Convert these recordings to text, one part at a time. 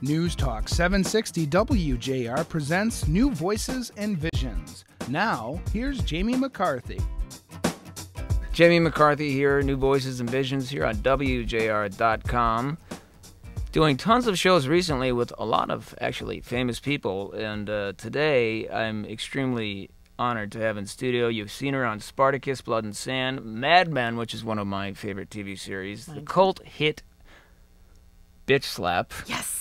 News Talk 760 WJR presents New Voices and Visions. Now, here's Jamie McCarthy. Jamie McCarthy here, New Voices and Visions here on WJR.com. Doing tons of shows recently with a lot of actually famous people, and today I'm extremely honored to have in studio. You've seen her on Spartacus, Blood and Sand, Mad Men, which is one of my favorite TV series, the cult hit Bitch Slap. Yes!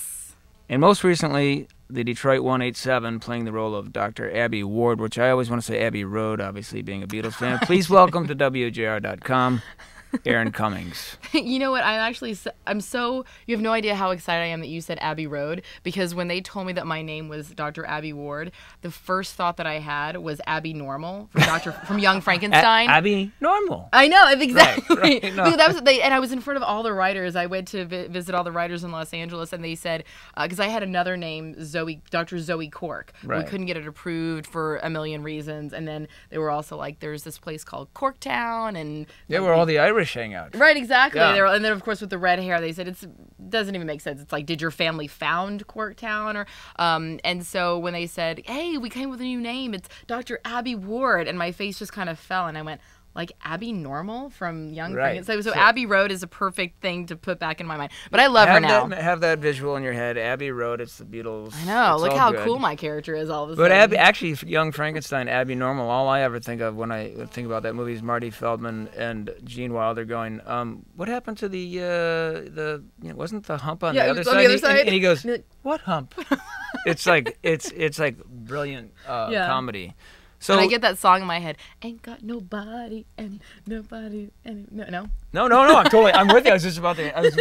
And most recently, the Detroit 187, playing the role of Dr. Abbey Ward, which I always want to say Abbey Road, obviously being a Beatles fan. Please welcome to WJR.com, Erin Cummings. You know what? You have no idea how excited I am that you said Abbey Road, because when they told me that my name was Dr. Abbey Ward, the first thought that I had was Abby Normal from Young Frankenstein. Abby Normal. I know, exactly. Right, no. Because that was and I was in front of all the writers. I went to visit all the writers in Los Angeles, and they said, because I had another name, Dr. Zoe Cork. Right. We couldn't get it approved for a million reasons, and then they were also like, there's this place called Corktown, and Yeah, where all the Irish hang out. Right, exactly. Yeah. And then, of course, with the red hair, they said it doesn't even make sense. It's like, did your family found Corktown? Or, and so when they said, hey, we came with a new name, it's Dr. Abbey Ward, and my face just kind of fell, and I went, like Abby Normal from Young Frankenstein. So Abbey Road is a perfect thing to put back in my mind. But I love her now. Have that visual in your head. Abbey Road, it's the Beatles. I know. It's look all how good. Cool my character is all of a sudden. But actually, Young Frankenstein, Abbey Normal, all I ever think of when I think about that movie is Marty Feldman and Gene Wilder going, what happened to the wasn't the hump on the other side? On the other side? And he goes, what hump? It's like brilliant comedy. So and I get that song in my head. Ain't got nobody and nobody and no. No. I'm with you. I was just about to. I was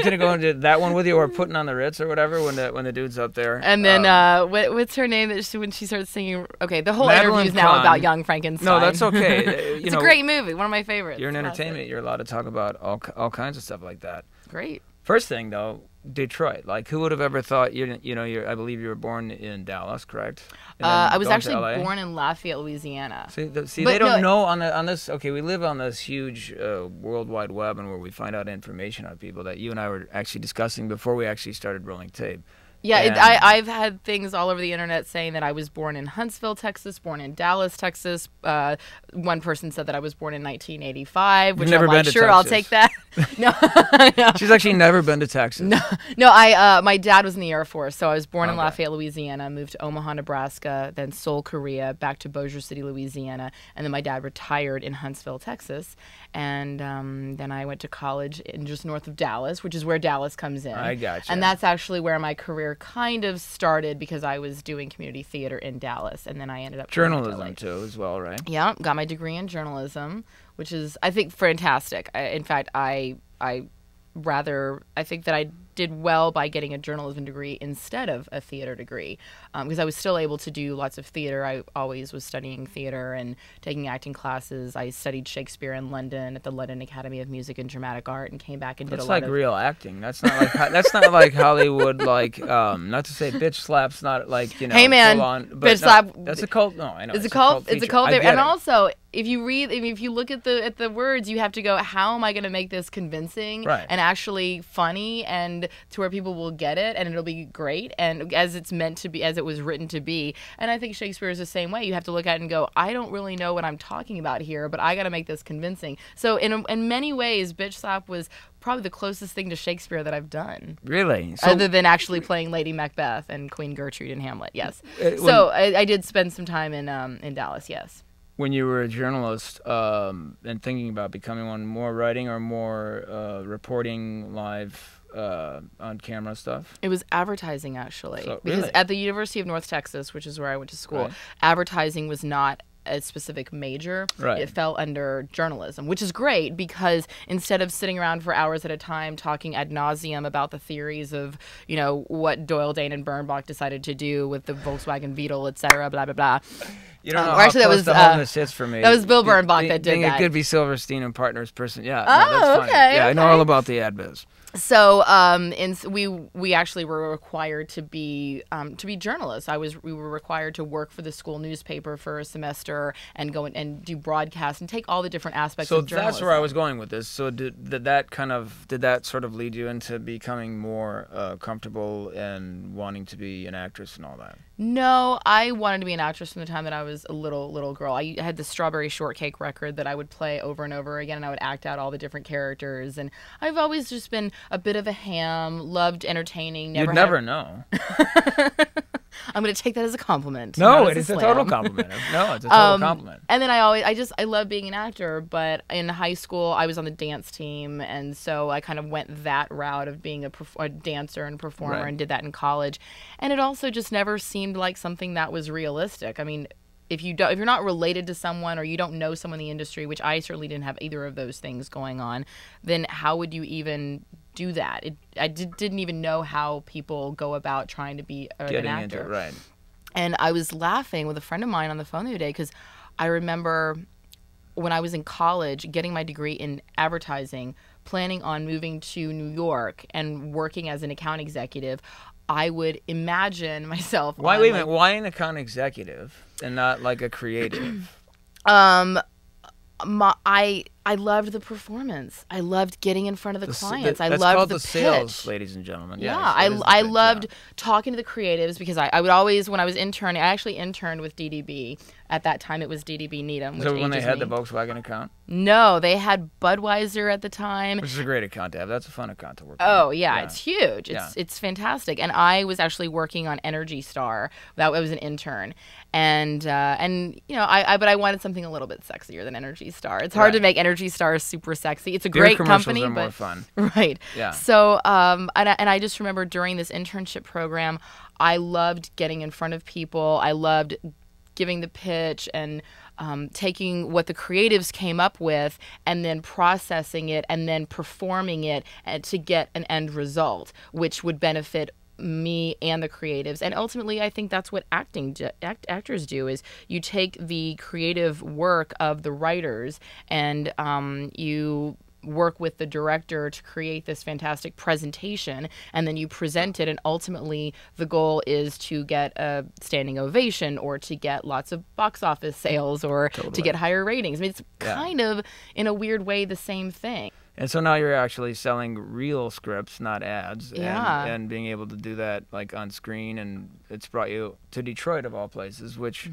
gonna go into that one with you, or Putting on the Ritz, or whatever, when the dude's up there. And then what's her name? When she starts singing. Okay, the whole Madeline interview is now Kahn. about Young Frankenstein. No, that's okay. It's a great movie. One of my favorites. You're in entertainment. You're allowed to talk about all kinds of stuff like that. Great. First thing though, Detroit. Like, who would have ever thought? I believe you were born in Dallas, correct? I was actually born in Lafayette, Louisiana. See, they don't know on this. Okay, we live on this huge World Wide Web, and where we find out information on people that you and I were actually discussing before we actually started rolling tape. Yeah, I've had things all over the internet saying that I was born in Huntsville, Texas, born in Dallas, Texas. One person said that I was born in 1985, which I'm like, sure, I'll take that. No. She's actually never been to Texas. No. My dad was in the Air Force, so I was born in Lafayette, Louisiana, moved to Omaha, Nebraska, then Seoul, Korea, back to Bossier City, Louisiana, and then my dad retired in Huntsville, Texas, and then I went to college in just north of Dallas, which is where Dallas comes in. I gotcha. And that's actually where my career kind of started, because I was doing community theater in Dallas, and then I ended up journalism too, as well, right? Yeah, got my degree in journalism, which is, I think, fantastic. In fact, I think that I did well by getting a journalism degree instead of a theater degree, because I was still able to do lots of theater. I always was studying theater and taking acting classes. I studied Shakespeare in London at the London Academy of Music and Dramatic Art, and came back and did a lot of... That's like real acting. That's not like Hollywood. Like, not to say Bitch Slap's not like, Hey man, Bitch Slap. That's a cult. No, I know. It's a cult. It's a cult. And also, if you look at the words, you have to go, how am I going to make this convincing and actually funny, and to where people will get it and it'll be great, and as it's meant to be, as it was written to be. And I think Shakespeare is the same way. You have to look at it and go, I don't really know what I'm talking about here, but I got to make this convincing. So in many ways, Bitch Slap was probably the closest thing to Shakespeare that I've done. Really? Other than actually playing Lady Macbeth and Queen Gertrude in Hamlet, yes. So I did spend some time in Dallas, yes. When you were a journalist and thinking about becoming one, more writing or more reporting live on camera stuff? It was advertising, actually. So, because really? at the University of North Texas, which is where I went to school, advertising was not a specific major. It fell under journalism, which is great, because instead of sitting around for hours at a time talking ad nauseum about the theories of, what Doyle, Dane, and Bernbach decided to do with the Volkswagen Beetle, etc., blah, blah, blah, You don't know how actually, close the homeless hits for me. That was Bill Bernbach that did that. It could be Silverstein and Partners person. Yeah. Oh, that's okay. Funny. Yeah, okay. I know all about the ad biz. So, we actually were required to be journalists. We were required to work for the school newspaper for a semester and go and do broadcasts and take all the different aspects of journalism. So that's where I was going with this. So did that sort of lead you into becoming more comfortable and wanting to be an actress and all that? No, I wanted to be an actress from the time that I was a little girl. I had the Strawberry Shortcake record that I would play over and over again, and I would act out all the different characters. And I've always just been a bit of a ham, loved entertaining. You'd never know. I'm going to take that as a compliment. No, it is a total compliment. No, it's a total compliment. And then I love being an actor, but in high school I was on the dance team, and so I kind of went that route of being a dancer and performer, and did that in college. And it also just never seemed like something that was realistic. I mean, if you're not related to someone or you don't know someone in the industry, which I certainly didn't have either of those things going on, then how would you even do that? I didn't even know how people go about trying to be an actor. Getting into it, right. And I was laughing with a friend of mine on the phone the other day because I remember when I was in college getting my degree in advertising, planning on moving to New York and working as an account executive. I would imagine myself. Wait a minute. Why an account executive and not like a creative? I loved the performance. I loved getting in front of the clients. I loved the pitch. Sales, ladies and gentlemen. Yeah, I loved talking to the creatives because I would always, when I was interning, I actually interned with DDB. At that time, it was DDB Needham. So when they had the Volkswagen account? No, they had Budweiser at the time. Which is a great account to have. That's a fun account to work on. Oh, yeah, it's huge. It's fantastic. And I was actually working on Energy Star. That was an intern. And you know, but I wanted something a little bit sexier than Energy Star. It's hard to make Energy Star super sexy. It's a great company, are but more fun. Right. Yeah. So and I just remember during this internship program, I loved getting in front of people. I loved giving the pitch and taking what the creatives came up with and then processing it and then performing it to get an end result, which would benefit me and the creatives. And ultimately, I think that's what actors do, is you take the creative work of the writers and you work with the director to create this fantastic presentation, and then you present it, and ultimately the goal is to get a standing ovation or to get lots of box office sales or to get higher ratings. I mean, it's kind of, in a weird way, the same thing. And so now you're actually selling real scripts, not ads, and being able to do that like on screen, and it's brought you to Detroit of all places, which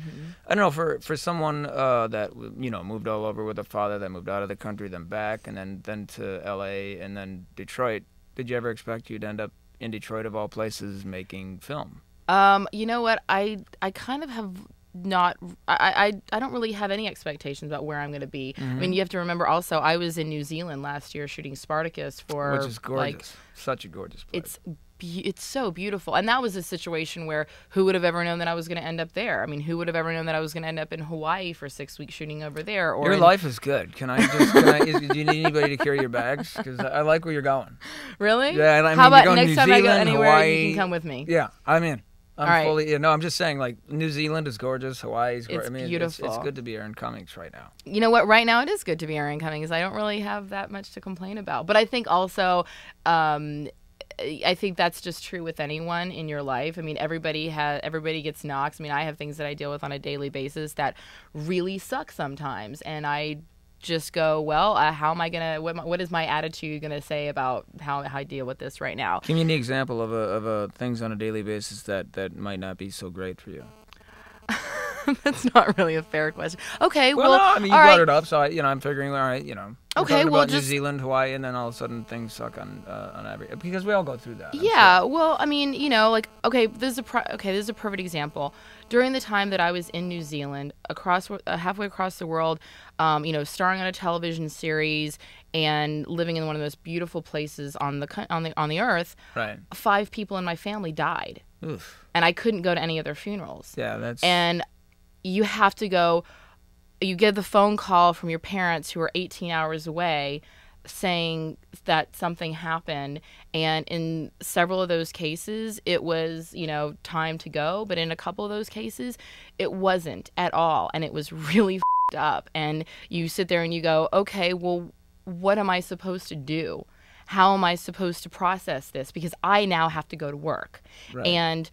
I don't know, for someone that moved all over with a father that moved out of the country, then back, and then to LA and then Detroit. Did you ever expect you'd end up in Detroit of all places making film? You know what, I kind of have not. I don't really have any expectations about where I'm going to be. I mean, you have to remember also, I was in New Zealand last year shooting Spartacus for, which is gorgeous, such a gorgeous place. It's so beautiful, and that was a situation where who would have ever known that I was going to end up there? I mean, who would have ever known that I was going to end up in Hawaii for 6 weeks shooting over there? Or your life is good. Do you need anybody to carry your bags? Because I like where you're going. Really? Yeah. And how about next New time Zealand, I go anywhere, Hawaii, you can come with me? Yeah, I'm in. All right. I'm just saying, like, New Zealand is gorgeous, Hawaii is gorgeous. It's beautiful. It's good to be Erin Cummings right now. You know what? Right now it is good to be Erin Cummings. I don't really have that much to complain about. But I think also, I think that's just true with anyone in your life. I mean, everybody gets knocks. I mean, I have things that I deal with on a daily basis that really suck sometimes, and I just go, well, how am I gonna? What is my attitude gonna say about how I deal with this right now? Give me an example of things on a daily basis that might not be so great for you. That's not really a fair question. Okay, well, no, I mean, you brought it up, so I'm figuring, all right, okay, well, just New Zealand, Hawaii, and then all of a sudden things suck on every, because we all go through that. Yeah, well, I mean, this is a perfect example. During the time that I was in New Zealand, halfway across the world, starring on a television series and living in one of the most beautiful places on the earth, right. 5 people in my family died. Oof. And I couldn't go to any of their funerals. Yeah, and you have to go. You get the phone call from your parents who are 18 hours away saying that something happened, and in several of those cases it was, time to go, but in a couple of those cases it wasn't at all, and it was really f***ed up. And you sit there and you go, okay, well, what am I supposed to do? How am I supposed to process this? Because I now have to go to work. Right. And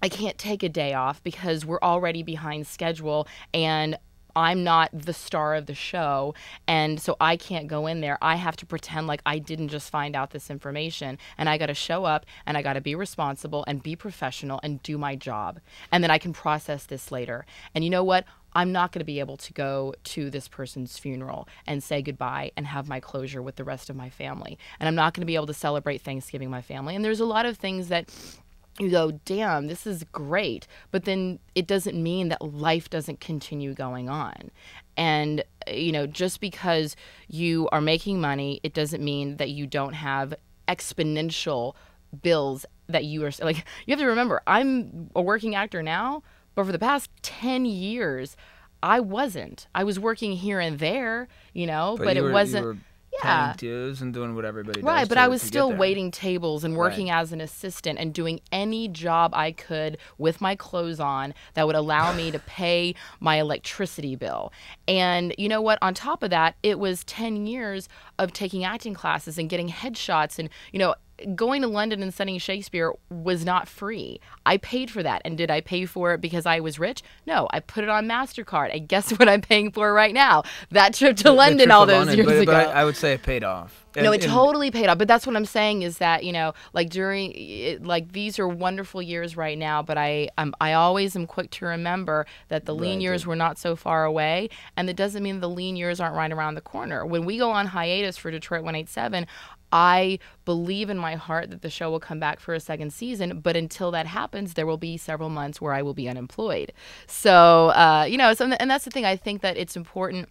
I can't take a day off because we're already behind schedule, and I'm not the star of the show, and so I can't go in there. I have to pretend like I didn't just find out this information, and I got to show up, and I got to be responsible and be professional and do my job, and then I can process this later. And you know what? I'm not going to be able to go to this person's funeral and say goodbye and have my closure with the rest of my family, and I'm not going to be able to celebrate Thanksgiving with my family. And there's a lot of things that you go, damn, this is great, but then it doesn't mean that life doesn't continue going on. And, just because you are making money, it doesn't mean that you don't have exponential bills that you are, like, you have to remember, I'm a working actor now, but for the past 10 years, I wasn't. I was working here and there, but it wasn't. Paying dues and doing what everybody does. Right, but I was still waiting tables and working as an assistant and doing any job I could with my clothes on that would allow me to pay my electricity bill. And you know what? On top of that, it was 10 years of taking acting classes and getting headshots and, going to London and studying Shakespeare was not free. I paid for that. And did I pay for it because I was rich? No, I put it on MasterCard. And guess what I'm paying for right now? That trip to London all those years ago. But I would say it paid off. No, it totally paid off. But that's what I'm saying is that, these are wonderful years right now, but I always am quick to remember that the lean years were not so far away, and that doesn't mean the lean years aren't right around the corner. When we go on hiatus for Detroit 187, I believe in my heart that the show will come back for a second season, but until that happens, there will be several months where I will be unemployed. So, and that's the thing. I think that it's important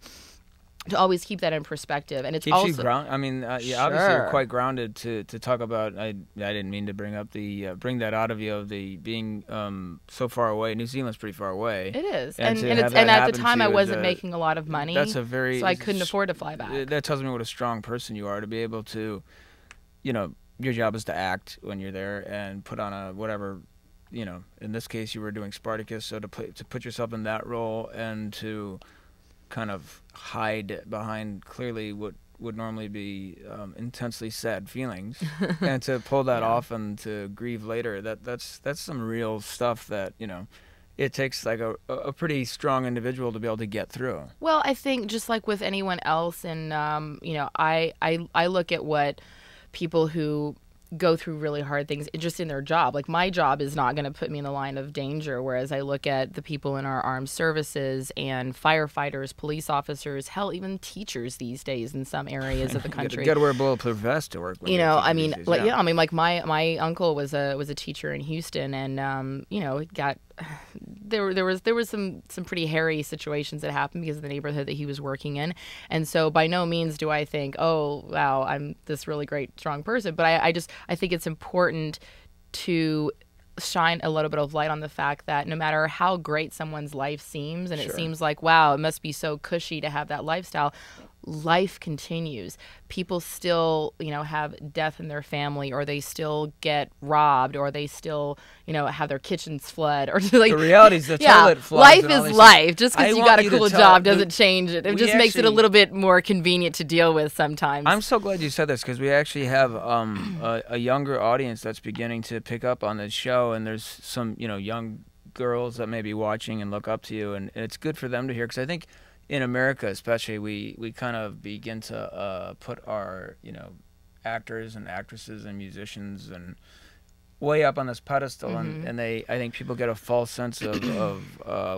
to always keep that in perspective, and it's keeps also you grounded. I mean, sure. Obviously you're quite grounded to talk about. I didn't mean to bring up bring that out of you of the being so far away. New Zealand's pretty far away. It is, and at the time I wasn't making a lot of money. So I couldn't afford to fly back. That tells me what a strong person you are to be able to, your job is to act when you're there and put on a whatever. In this case, you were doing Spartacus, so to put yourself in that role and to kind of hide behind clearly what would normally be intensely sad feelings, and to pull that off and to grieve later, that's some real stuff that it takes like a pretty strong individual to be able to get through. Well, I think just like with anyone else, and I look at what people who go through really hard things just in their job. Like, my job is not going to put me in the line of danger, whereas I look at the people in our armed services and firefighters, police officers, hell, even teachers these days in some areas of the country. You got to wear a bulletproof vest to work. Like my uncle was a teacher in Houston, and got there was some pretty hairy situations that happened because of the neighborhood that he was working in. And so by no means do I think, oh wow, I'm this really great strong person, but I think it's important to shine a little bit of light on the fact that no matter how great someone's life seems, and it seems like, wow, it must be so cushy to have that lifestyle, life continues. People still, have death in their family, or they still get robbed, or they still, have their kitchens flood, or like the reality's the toilet floods. Life is life. Just because you got a cool job doesn't change it. It just makes it a little bit more convenient to deal with sometimes. I'm so glad you said this, because we actually have a younger audience that's beginning to pick up on this show, and there's some young girls that may be watching and look up to you, and it's good for them to hear, because I think in America especially, we kind of begin to put our, actors and actresses and musicians and way up on this pedestal, and I think people get a false sense of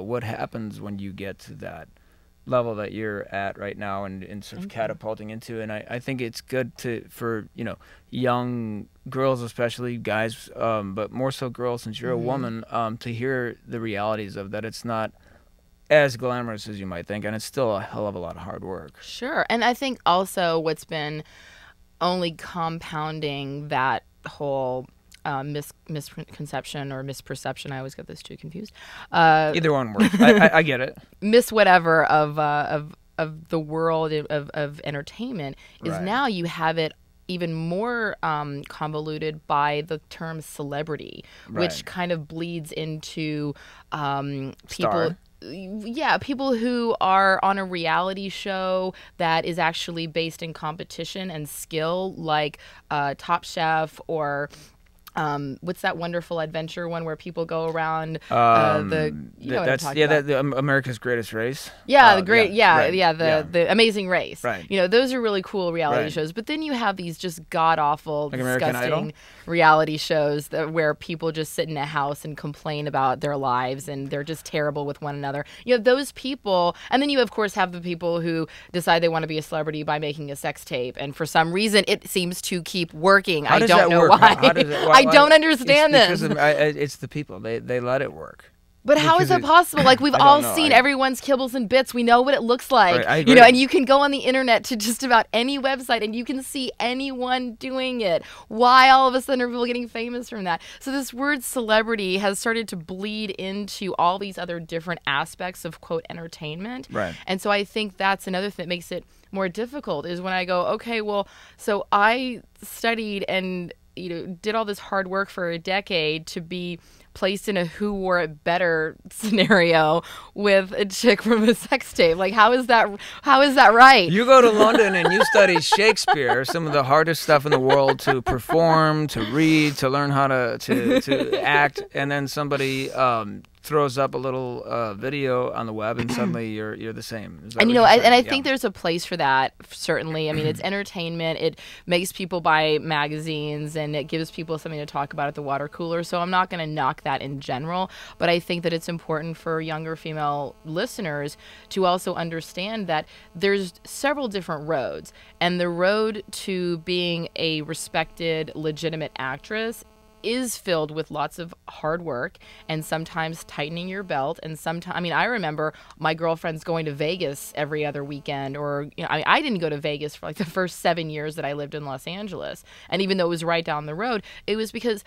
what happens when you get to that level that you're at right now and sort of catapulting into. And I think it's good for young girls, especially guys, but more so girls, since you're a woman, to hear the realities of that. It's not as glamorous as you might think, and it's still a hell of a lot of hard work. Sure. And I think also what's been only compounding that whole misconception or misperception, I always get those two confused. Either one works. I get it. Whatever of of the world of entertainment is now you have it even more convoluted by the term celebrity, which kind of bleeds into people. People who are on a reality show that is actually based in competition and skill, like Top Chef or what's that wonderful adventure one where people go around the America's Greatest Race. The Amazing Race. Right. Those are really cool reality shows. But then you have these just god awful, disgusting reality shows where people just sit in a house and complain about their lives and they're just terrible with one another. You have those people, and then you of course have the people who decide they want to be a celebrity by making a sex tape, and for some reason it seems to keep working. I don't know why. I don't understand this. It's the people. They let it work. But how is that possible? Like, we've all seen everyone's kibbles and bits. We know what it looks like. I agree. And you can go on the internet to just about any website and you can see anyone doing it. Why all of a sudden are people getting famous from that? So this word celebrity has started to bleed into all these other different aspects of, quote, entertainment. Right. And so I think that's another thing that makes it more difficult is when I go, okay, well, so I studied and did all this hard work for a decade to be placed in a who wore it better scenario with a chick from a sex tape. Like, how is that right? You go to London and you study Shakespeare, some of the hardest stuff in the world to perform, to read, to learn how to act, and then somebody throws up a little video on the web, and suddenly you're the same. And I think there's a place for that. Certainly, I mean, it's entertainment. It makes people buy magazines, and it gives people something to talk about at the water cooler. So I'm not going to knock that in general, but I think that it's important for younger female listeners to also understand that there's several different roads, and the road to being a respected, legitimate actress is filled with lots of hard work and sometimes tightening your belt. And sometimes, I mean, I remember my girlfriends going to Vegas every other weekend, or, I didn't go to Vegas for like the first 7 years that I lived in Los Angeles. And even though it was right down the road, it was because,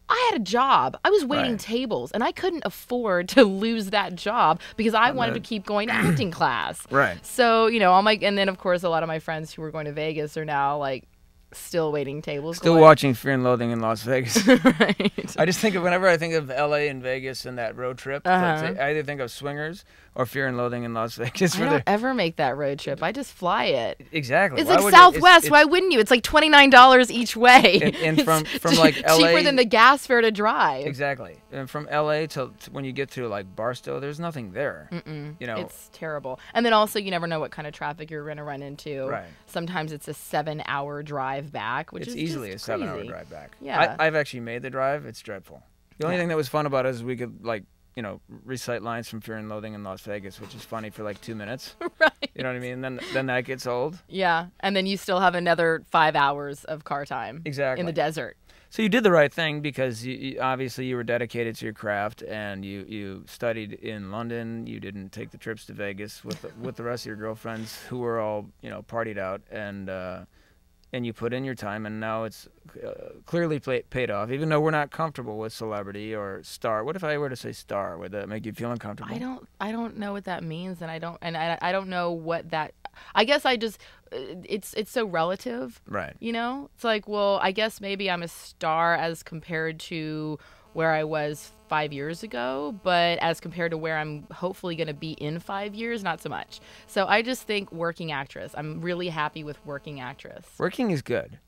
I had a job. I was waiting tables, and I couldn't afford to lose that job because I wanted to keep going to acting class. Right. So, and then of course a lot of my friends who were going to Vegas are now like still waiting tables. Still watching Fear and Loathing in Las Vegas. Right. I just think whenever I think of LA and Vegas and that road trip, I either think of Swingers or Fear and Loathing in Las Vegas. I don't ever make that road trip. I just fly it. Exactly. It's like Southwest. Why wouldn't you? It's like $29 each way. And from like LA, cheaper than the gas fare to drive. Exactly. And from LA to when you get to like Barstow, there's nothing there. It's terrible. And then also you never know what kind of traffic you're going to run into. Right. Sometimes it's a 7-hour drive back, which is easily just a 7-hour drive back. Yeah. I've actually made the drive. It's dreadful. The only thing that was fun about it is we could recite lines from Fear and Loathing in Las Vegas, which is funny for like 2 minutes. Right. You know what I mean? And then that gets old. Yeah. And then you still have another 5 hours of car time. Exactly. In the desert. So you did the right thing because you obviously you were dedicated to your craft, and you studied in London. You didn't take the trips to Vegas with the rest of your girlfriends who were all partied out, and you put in your time, and now it's clearly paid off. Even though we're not comfortable with celebrity or star. What if I were to say star? Would that make you feel uncomfortable? I don't know what that means, and I don't know what that. I guess I just it's so relative. Right. It's like, well, I guess maybe I'm a star as compared to where I was 5 years ago, but as compared to where I'm hopefully going to be in 5 years, not so much. So I just think working actress. I'm really happy with working actress. Working is good.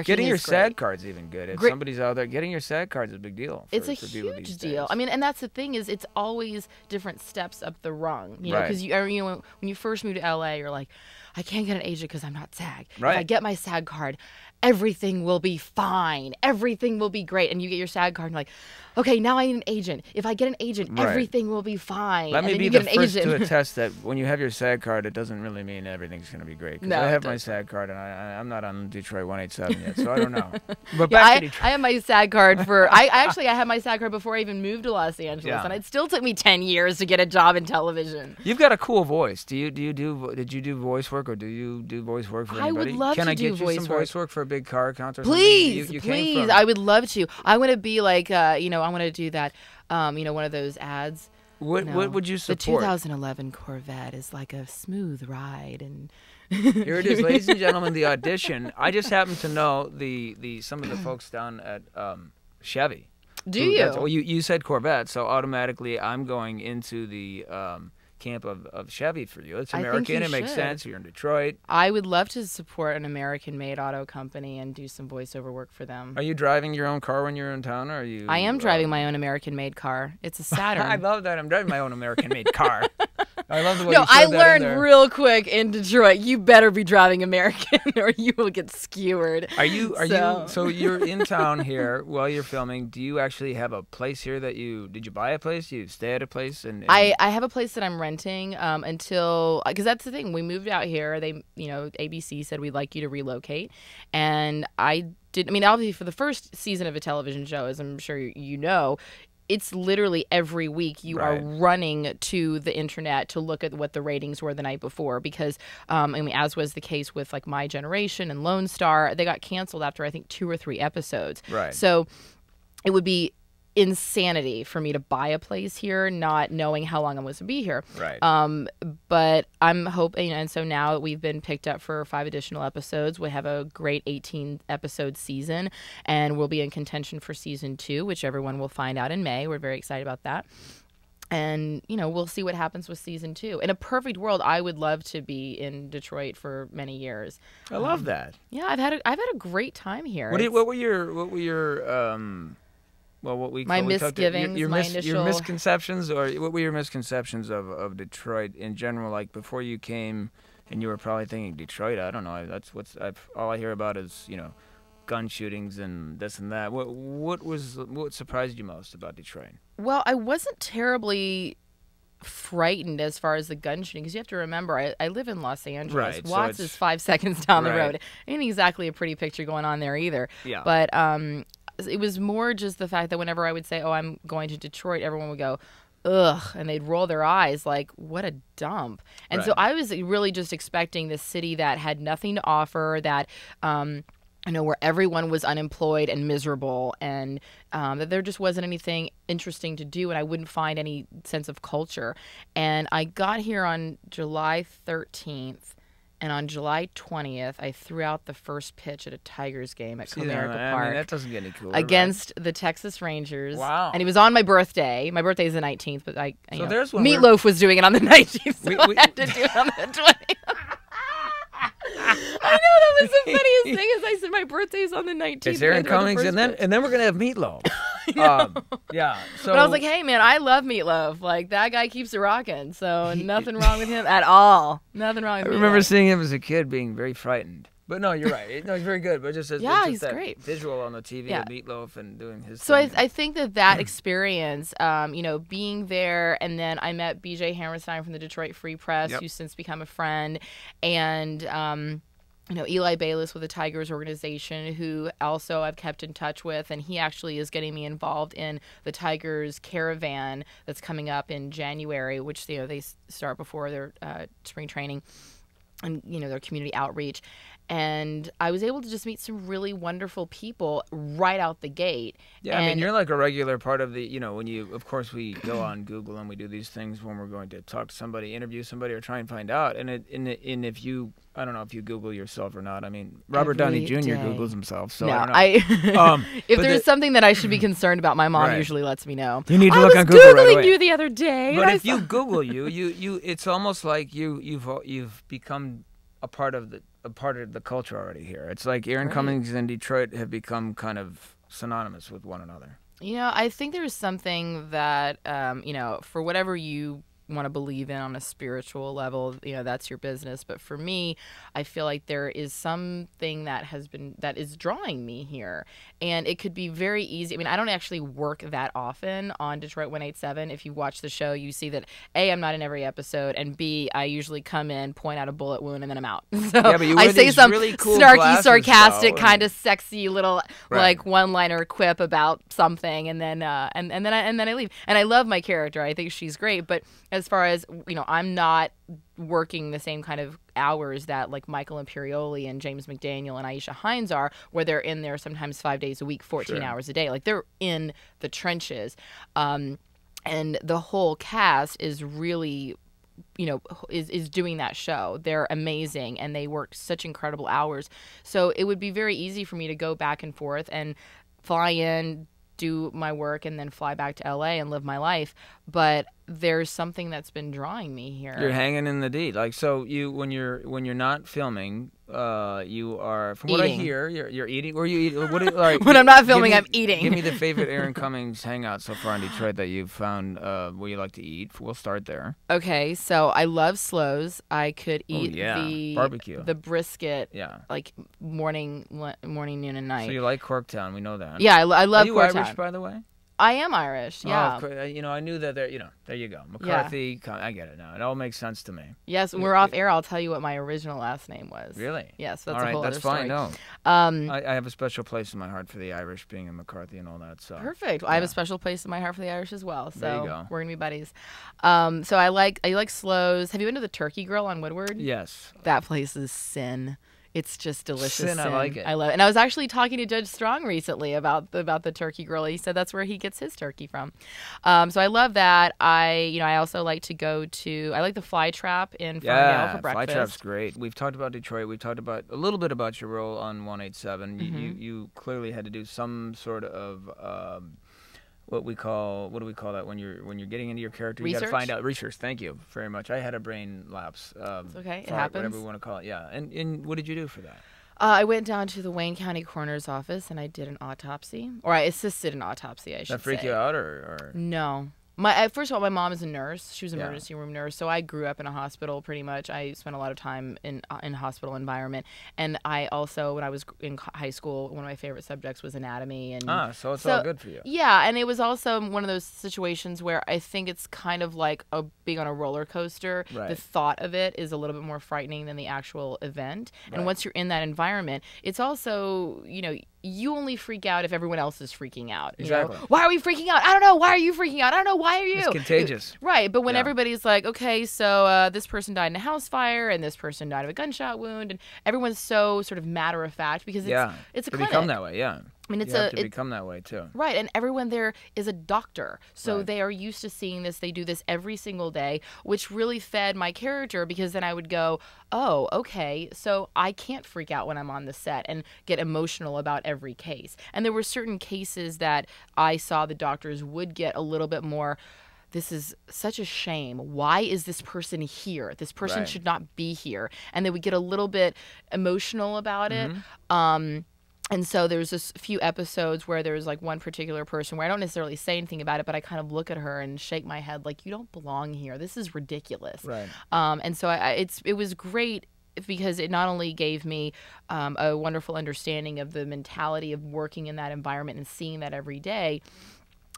Getting your SAG card's even good. If somebody's out there, getting your SAG card's a big deal. It's a huge deal. I mean, and that's the thing is, it's always different steps up the rung. Because when you first move to LA, you're like, I can't get an agent because I'm not SAG. Right. If I get my SAG card, everything will be fine. Everything will be great. And you get your SAG card and you're like, okay, now I need an agent. If I get an agent, everything will be fine. Let me be the first to attest that when you have your SAG card, it doesn't really mean everything's going to be great. Because I have my SAG card, and I'm not on Detroit 187 yet, so I don't know. But back to Detroit. I have my SAG card for. I had my SAG card before I even moved to Los Angeles, and it still took me 10 years to get a job in television. You've got a cool voice. Did you do voice work, or do you do voice work for anybody? I would love to do voice work. Can I get you some voice work for a big car concert? Please, please. I would love to. I want to be like, I want to do that. One of those ads What would you support? The 2011 Corvette is like a smooth ride, and here it is, ladies and gentlemen, the audition. I just happen to know some of the folks down at Chevy. Do you? Well, you said Corvette, so automatically I'm going into the camp of Chevy for you. It's American. It makes sense. You're in Detroit. I would love to support an American-made auto company and do some voiceover work for them. Are you driving your own car when you're in town, or are you? I am driving my own American-made car. It's a Saturn. I love that. I'm driving my own American-made car. I love the way you said I that learned real quick in Detroit. You better be driving American, or you will get skewered. So you're in town here while you're filming. Do you actually have a place here did you buy a place? Do you stay at a place? And I have a place that I'm renting until, because that's the thing. We moved out here. They, ABC said we'd like you to relocate, and I did. I mean, obviously for the first season of a television show, as I'm sure you know, it's literally every week you are running to the internet to look at what the ratings were the night before, because as was the case with like My Generation and Lone Star, they got canceled after I think 2 or 3 episodes. Right. So it would be insanity for me to buy a place here, not knowing how long I'm going to be here. Right. But I'm hoping, and so now we've been picked up for 5 additional episodes. We have a great 18-episode season, and we'll be in contention for season 2, which everyone will find out in May. We're very excited about that. And, we'll see what happens with season 2. In a perfect world, I would love to be in Detroit for many years. I love that. Yeah, I've had a great time here. What were your what we my misgivings, your initial misconceptions, or what were your misconceptions of Detroit in general? Like before you came, and you were probably thinking Detroit. I don't know. All I hear about is gun shootings and this and that. What surprised you most about Detroit? Well, I wasn't terribly frightened as far as the gun shooting, because you have to remember I live in Los Angeles. Right, Watts is 5 seconds down the road. Ain't exactly a pretty picture going on there either. Yeah. But it was more just the fact that whenever I would say, "Oh, I'm going to Detroit," everyone would go, "Ugh," and they'd roll their eyes like, "What a dump." And so I was really just expecting this city that had nothing to offer, that where everyone was unemployed and miserable, and that there just wasn't anything interesting to do, and I wouldn't find any sense of culture. And I got here on July 13th. And on July 20th, I threw out the first pitch at a Tigers game at Comerica Park. I mean, that doesn't get any cooler. Against the Texas Rangers. Wow. And it was on my birthday. My birthday is the 19th, but there's one Meatloaf was doing it on the 19th, so I had to do it on the 20th. I know, that was the funniest thing, is I said my birthday's on the 19th. It's Erin Cummings, and then we're going to have Meatloaf. Yeah. So, but I was like, hey, man, I love Meatloaf. Like, that guy keeps it rocking, so nothing wrong with him at all. Nothing wrong with I remember seeing him as a kid being very frightened. But no, you're right. No, he's very good. But just he's great. Visual on the TV of Meatloaf and doing his So thing. I think that experience, being there, and then I met BJ Hammerstein from the Detroit Free Press, who's since become a friend, and Eli Bayless with the Tigers organization, who also I've kept in touch with, and he actually is getting me involved in the Tigers caravan that's coming up in January, which they start before their spring training and their community outreach. And I was able to just meet some really wonderful people right out the gate. Yeah, I mean, you're like a regular part of the, of course, we go on Google and we do these things when we're going to talk to somebody, interview somebody, or try and find out. And if you, I don't know if you Google yourself or not. I mean, Robert Downey Jr. Googles himself, so no, I don't know. If there's something that I should be concerned about, my mom usually lets me know. You need to look on Google right away. I was Googling you the other day. But if you Google you, it's almost like you've become a part of the culture already here. It's like Erin Cummings and Detroit have become kind of synonymous with one another. I think there's something that, for whatever you want to believe in on a spiritual level, that's your business. But for me, I feel like there is something that is drawing me here. And it could be very easy. I mean, I don't actually work that often on Detroit 187. If you watch the show, you see that A, I'm not in every episode, and B, I usually come in, point out a bullet wound, and then I'm out. So but you I say some really cool snarky, glasses, sarcastic, kind of sexy little like one-liner quip about something, and then and then I leave. And I love my character. I think she's great. But as far as I'm not working the same kind of hours that like Michael Imperioli and James McDaniel and Aisha Hines are, where they're in there sometimes 5 days a week, 14 hours a day. Like, they're in the trenches. And the whole cast is really, is doing that show. They're amazing, and they work such incredible hours. So it would be very easy for me to go back and forth and fly in, do my work, and then fly back to LA and live my life. But there's something that's been drawing me here. You're hanging in the D. Like, so you when you're not filming, you are, from what I hear, you're eating. Or you eat? When I'm not filming, I'm eating. Give me the favorite Erin Cummings hangout so far in Detroit that you've found where you like to eat. We'll start there. Okay, so I love Slows. I could eat the barbecue, the brisket, like morning, noon, and night. So you like Corktown? We know that. Yeah, I love Corktown. Are you Irish, by the way? I am Irish, yeah. Oh, I knew that there you go. McCarthy, I get it now. It all makes sense to me. Yes, when we're off air, I'll tell you what my original last name was. Really? Yes, that's a whole other story. All right, that's fine, no. I have a special place in my heart for the Irish, being in McCarthy and all that. So perfect. I have a special place in my heart for the Irish as well. So there you go. We're going to be buddies. So I like Slows. Have you been to the Turkey Grill on Woodward? Yes. That place is sin. It's just delicious. Sin. I like it. I love it. And I was actually talking to Judge Strong recently about the Turkey Grill. He said that's where he gets his turkey from. So I love that. I also like to go to, I like the Fly Trap in Ferndale for breakfast. Fly Trap's great. We've talked about Detroit. We've talked about a little bit about your role on 187. Mm-hmm. You clearly had to do some sort of what do we call that when you're getting into your character? Research? You got to find out research. Thank you very much. I had a brain lapse. It's okay. It happens. Whatever we want to call it. Yeah. And what did you do for that? I went down to the Wayne County Coroner's office and I did an autopsy, or I assisted an autopsy. I should say. That freak you out, or no? First of all, my mom is a nurse. She was an emergency room nurse, so I grew up in a hospital pretty much. I spent a lot of time in hospital environment, and I also, when I was in high school, one of my favorite subjects was anatomy. And so it's all good for you. Yeah, and it was also one of those situations where I think it's kind of like being on a roller coaster. Right. The thought of it is a little bit more frightening than the actual event, and once you're in that environment, it's also, you only freak out if everyone else is freaking out. Exactly. Why are we freaking out? I don't know. Why are you freaking out? I don't know. Why are you? It's contagious. Right. But when everybody's like, okay, so this person died in a house fire and this person died of a gunshot wound, and everyone's so sort of matter of fact because it's a clinic. Become that way, yeah. I mean, you have to become that way too. Right, and everyone there is a doctor, so they are used to seeing this. They do this every single day, which really fed my character because then I would go, oh, okay, so I can't freak out when I'm on the set and get emotional about every case. And there were certain cases that I saw the doctors would get a little bit more, this is such a shame. Why is this person here? This person should not be here. And they would get a little bit emotional about it. And so there's this few episodes where there's like one particular person where I don't necessarily say anything about it, but I kind of look at her and shake my head like, you don't belong here. This is ridiculous. Right. And so it was great because it not only gave me a wonderful understanding of the mentality of working in that environment and seeing that every day,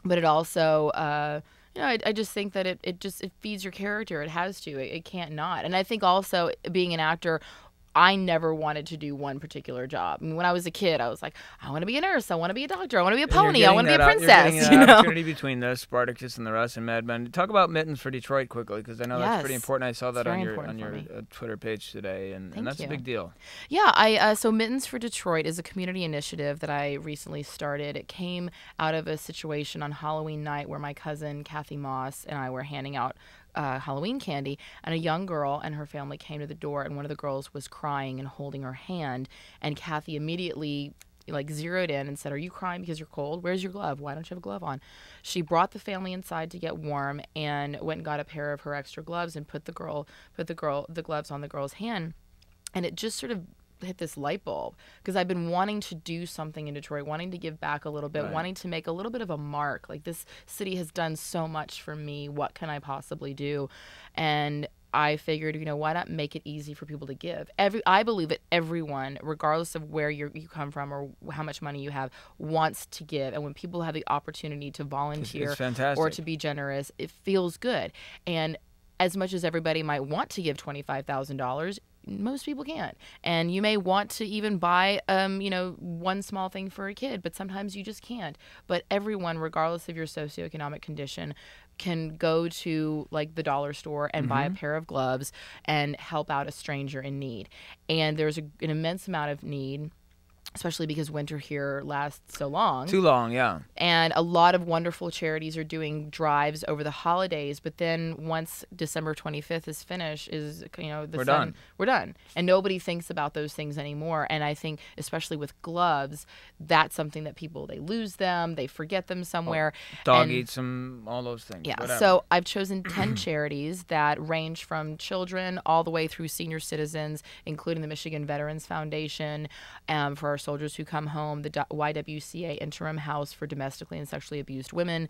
but it also I just think that it feeds your character. It has to. It can't not. And I think also being an actor, I never wanted to do one particular job. I mean, when I was a kid, I was like, I want to be a nurse. I want to be a doctor. I want to be a pony. I want to be a princess. You're getting an opportunity between this, Spartacus, and the rest, and Mad Men. Talk about Mittens for Detroit quickly, because I know that's pretty important. I saw that on your Twitter page today, and that's a big deal. Yeah, so Mittens for Detroit is a community initiative that I recently started. It came out of a situation on Halloween night where my cousin Kathy Moss and I were handing out Halloween candy, and a young girl and her family came to the door, and one of the girls was crying and holding her hand, and Kathy immediately zeroed in and said, are you crying because you're cold? Where's your glove? Why don't you have a glove on? She brought the family inside to get warm and went and got a pair of her extra gloves and put the gloves on the girl's hand, and it just sort of hit this light bulb because I've been wanting to do something in Detroit, wanting to give back a little bit, wanting to make a little bit of a mark. Like, this city has done so much for me. What can I possibly do? And I figured, why not make it easy for people to give? I believe that everyone, regardless of where you come from or how much money you have, wants to give. And when people have the opportunity to volunteer or to be generous, it feels good. And as much as everybody might want to give $25,000, most people can't. And you may want to even buy, one small thing for a kid, but sometimes you just can't. But everyone, regardless of your socioeconomic condition, can go to the dollar store and buy a pair of gloves and help out a stranger in need. And there's an immense amount of need, especially because winter here lasts so long. Too long, yeah. And a lot of wonderful charities are doing drives over the holidays. But then once December 25th is finished, we're done. And nobody thinks about those things anymore. And I think, especially with gloves, that's something that people, they lose them, they forget them somewhere. Dog eats them, all those things. Yeah. Whatever. So I've chosen 10 charities that range from children all the way through senior citizens, including the Michigan Veterans Foundation, for our soldiers who come home, the YWCA Interim House for Domestically and Sexually Abused Women,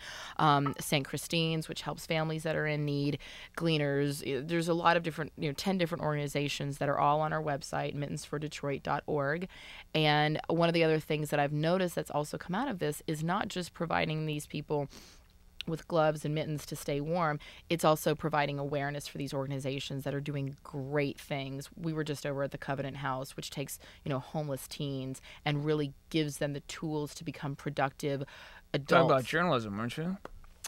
St. Christine's, which helps families that are in need, Gleaners. There's a lot of different, 10 different organizations that are all on our website, mittensfordetroit.org. And one of the other things that I've noticed that's also come out of this is not just providing these people with gloves and mittens to stay warm, it's also providing awareness for these organizations that are doing great things. We were just over at the Covenant House, which takes, homeless teens and really gives them the tools to become productive adults. Talk about journalism, weren't you?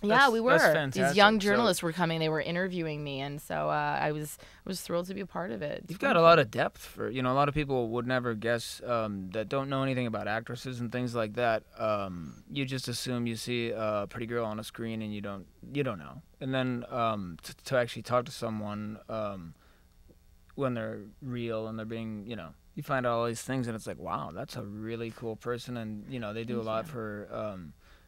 Yeah, we were. That's fantastic. These young journalists were coming. They were interviewing me, and so I was thrilled to be a part of it. You've got a lot of depth for, a lot of people would never guess that don't know anything about actresses and things like that. You just assume you see a pretty girl on a screen and you don't know. And then to actually talk to someone when they're real and they're being, you find out all these things and it's like, wow, that's a really cool person, and they do a lot for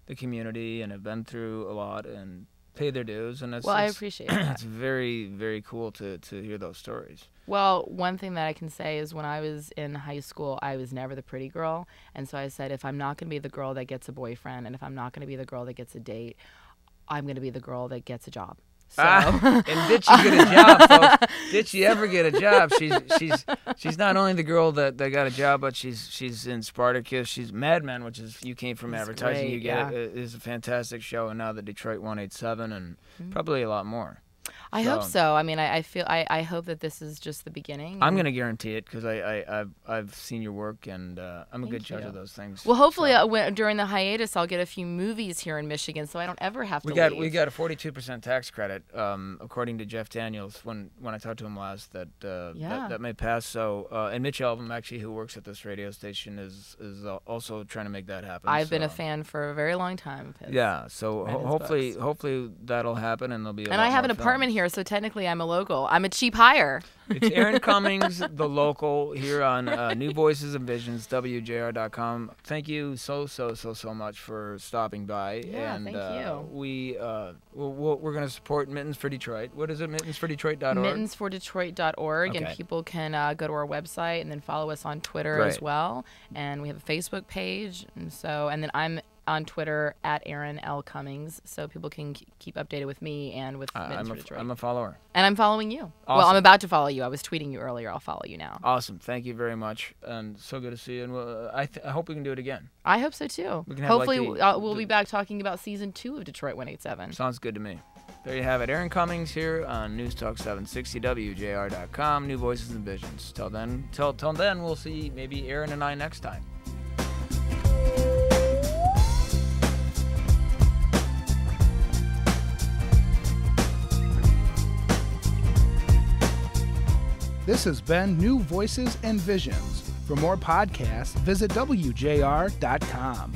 the community and have been through a lot and pay their dues, and I appreciate that. It's very, very cool to hear those stories. Well, one thing that I can say is when I was in high school, I was never the pretty girl, and so I said, if I'm not going to be the girl that gets a boyfriend, and if I'm not going to be the girl that gets a date, I'm going to be the girl that gets a job. So. And did she get a job, folks? Did she ever get a job? She's not only the girl that got a job, but she's in Spartacus. She's Mad Men, which is, you came from advertising. Great, you get it is a fantastic show, and now the Detroit 187, and probably a lot more. I hope so. I mean, I hope that this is just the beginning. I'm going to guarantee it because I've seen your work, and I'm a good judge of those things. Well, hopefully during the hiatus, I'll get a few movies here in Michigan, so I don't ever have to leave. We got a 42% tax credit, according to Jeff Daniels when I talked to him last. That may pass. So and Mitch Elvum, actually, who works at this radio station, is also trying to make that happen. I've been a fan for a very long time. Yeah. So hopefully that'll happen, and there'll be. And I have an apartment here, so technically I'm a local. I'm a cheap hire. It's Erin Cummings, the local, here on New Voices and Visions, WJR.com. Thank you so much for stopping by. Yeah, and, thank you. We're going to support Mittens for Detroit. What is it? Mittensfordetroit.org? Mittensfordetroit.org, and people can go to our website and then follow us on Twitter as well. And we have a Facebook page, and then I'm on Twitter at Erin L. Cummings, so people can keep updated with me and with Mittens for Detroit. I'm a follower. And I'm following you. Awesome. Well, I'm about to follow you. I was tweeting you earlier. I'll follow you now. Awesome. Thank you very much. And so good to see you. And I hope we can do it again. I hope so, too. Hopefully, we'll be back talking about Season 2 of Detroit 187. Sounds good to me. There you have it. Erin Cummings here on News Talk 760 WJR.com, New Voices and Visions. Till then, we'll see maybe Erin and I next time. This has been New Voices and Visions. For more podcasts, visit WJR.com.